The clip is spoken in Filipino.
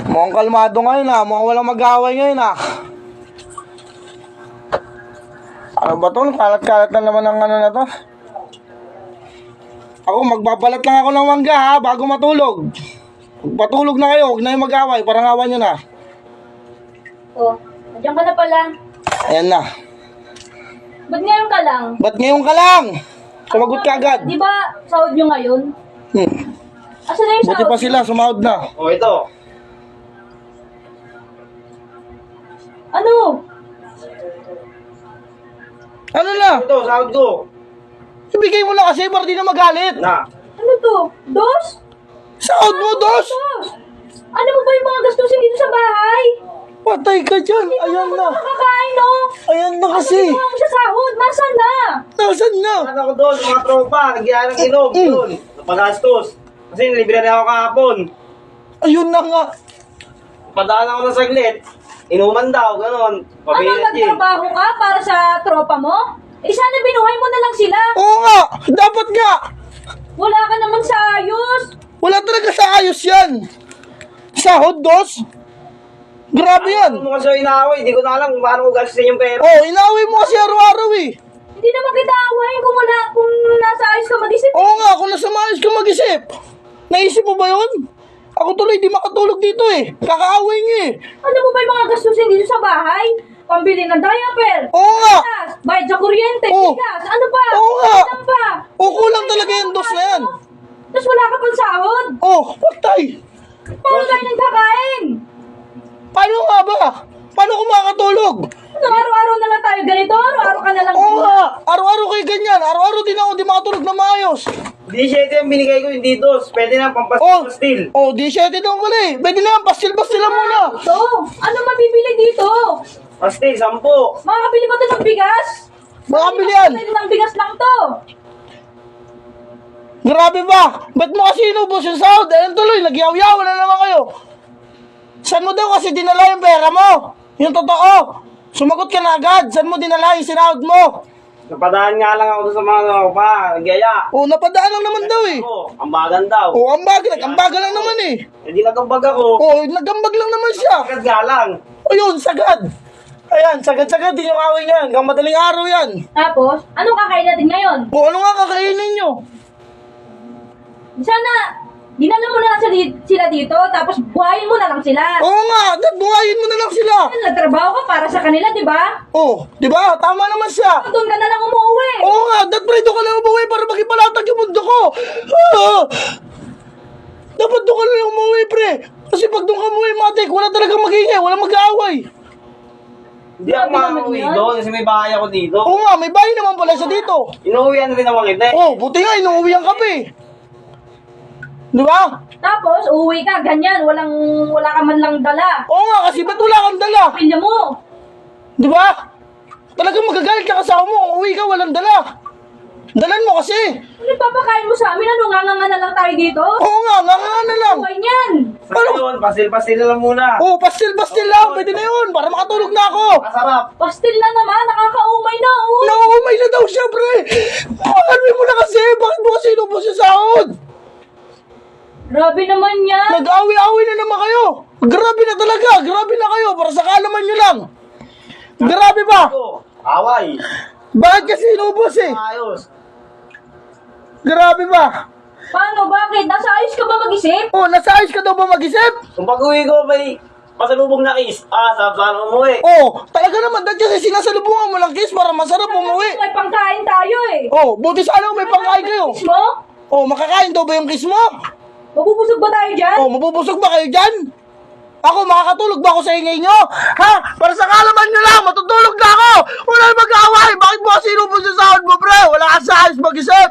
Mukhang kalmado ngayon ah. Mukhang walang mag-away ngayon ah. Ano ba to? Kalat-kalat na naman ang ano na to. Ako, magbabalat lang ako ng mangga ha, bago matulog. Patulog na kayo, huwag na yung mag-away. Parang awan nyo na. Oh, nandiyan ka na pala. Ayan na. Ba't ngayon ka lang? Ba't ngayon ka lang? Sumagot ka agad. Di ba sahod nyo ngayon? Asan na yung Buti sahod? pa sila, sumahod na. O, ito. Ano? Ano na? Ito, sahod ko. Ibigay mo na kasi para di na magalit. Na. Ano to? Dos? Sahod mo, dos! Dos! Ano mo ba yung mga gastusin dito sa bahay? Patay ka dyan. Ayan na. Nakakain, no? Ayan na kasi. Ano mo sa sahod? Nasaan na? Nasaan na? Ano ko doon, mga tropa, nagyayaan ng inom doon. Napagastos. Kasi nilibre na ako kahapon. Ayun na nga. Padaan ako ng saglit. Inuman daw, gano'n. Ano, Pabilat yun. nagtrabaho ka para sa tropa mo? Eh, sana binuhay mo na lang sila. Oo nga. Dapat nga. Wala ka naman sa ayos. Wala talaga sa ayos yan. Sahod, dos? Grabe yan. Ano kasi inaaway, di ko na alam kung paano ko gastusin yung pera. Oh, inaway mo kasi araw-araw eh. Hindi naman kita awayin kung nasa ayos ka mag-isip. Oo nga, kung nasa maayos ka mag-isip. Naisip mo ba yun? Ako tuloy, di makatulog dito eh. Kakaaway niyo eh. Ano mo ba yung mga gastusin dito sa bahay? Pambili ng diaper. Oo nga. Gas, bayad sa kuryente, Oo. bigas. Ano pa? Oo nga. Ano pa? O, kulang talaga yung dos na yan. Tapos wala ka pang sahod. Oh, patay. Paano tayo nagkakain? Paano nga ba? Paano ko makakatulog? Ano, araw-araw na lang tayo ganito? Araw-araw ka na lang Oo nga, araw-araw kayo ganyan. Araw-araw din ako, di makatulog na maayos. Di siya ito yung binigay ko, hindi dos. Pwede na Oh, pampastil. oh, di siya daw pala eh. Pwede na yan, pastil-pastil lang muna. Ito, ano mabibili dito? Pastil, 10. Makakabili ba ito ng bigas? Makabili yan. Pwede ng bigas lang to. Grabe ba? Ba't mo kasi inubos yung sahod? Ayun tuloy, nagyaw-yaw na naman kayo. Saan mo daw kasi dinala yung pera mo? Yung totoo. Sumagot ka na agad. Saan mo dinala yung sinahod mo? Napadaan nga lang ako doon sa mga tropa, nagyaya. Oh, napadaan lang naman daw eh. Ako, ambagan daw. Oh, ambaga lang naman eh. Hindi nagambag ako. Oh, nagambag lang naman siya. Agad nga lang. O yun, sagad. Ayan, sagad-sagad din yung away niyan. Hanggang madaling araw yan. Tapos, anong kakain natin ngayon? O ano nga kakainin nyo? Sana, dinala mo na lang sila dito, tapos buhayin mo na lang sila. Oo nga, buhayin mo na lang sila. Nagtrabaho ka para sa kanila, di ba? Oh, di ba? Tama naman siya. Doon ka na lang umuwi. Oo nga, pre, doon ka lang umuwi para makipalatag yung mundo ko. Ah! Dapat doon ka lang umuwi, pre. Kasi pag doon ka umuwi, matik, wala talagang magingay, wala mag-aaway. Hindi ako Grabe naman makakauwi yan. doon kasi may bahay ako dito. Oo nga, may bahay naman pala siya dito. Inuwian rin ako kita. Oh, buti nga, inuuwihan ka pa eh. Di ba? Tapos, uuwi ka, ganyan, wala ka man lang dala. Oo nga, kasi ba't wala kang dala? Pamilya mo. Di ba? Talagang magagalit ka kasama mo kung uwi ka, walang dala. Dalan mo kasi. Ano papakain mo sa amin? Ano, nganga na lang tayo dito? Oo nga, nga na lang. Buhay niyan. Ano yun? Pastil-pastil na lang muna. Oo, pastil-pastil lang, pwede na yun, para makatulog na ako. Masarap. Pastil na naman, nakakaumay na, oh. Nauumay na daw siya, pre. Pakalmin mo na kasi, bakit mo kasi inubos yung sahod? Grabe naman yan. Nag-away-away na naman kayo. Grabe na talaga, grabe na kayo, para sa kaalaman nyo lang. Grabe ba? Ito, away. Bakit kasi inubos eh? Ayos. Grabe ba? Paano, bakit? Nasa ayos ka ba mag-isip? Oh, nasa ayos ka daw ba mag-isip? Kung pag-uwi ko, may pasalubong na kiss. Saan umuwi? Oh, talaga naman, dahil kasi sinasalubungan mo lang kiss para masarap umuwi. May pangkain tayo eh. Oh, buti sana may pangkain kayo. Kiss mo? Oh, makakain daw ba yung kiss mo? Mabubusog ba tayo dyan? Oh, mabubusog ba kayo dyan? Ako, makakatulog ba ako sa ingay nyo? Ha? Para sa kalaman nyo lang, matutulog na ako! Wala na mag-aaway! Bakit mo kasi inubos yung sahod mo, bro? Wala ka sa ayos mag-isip!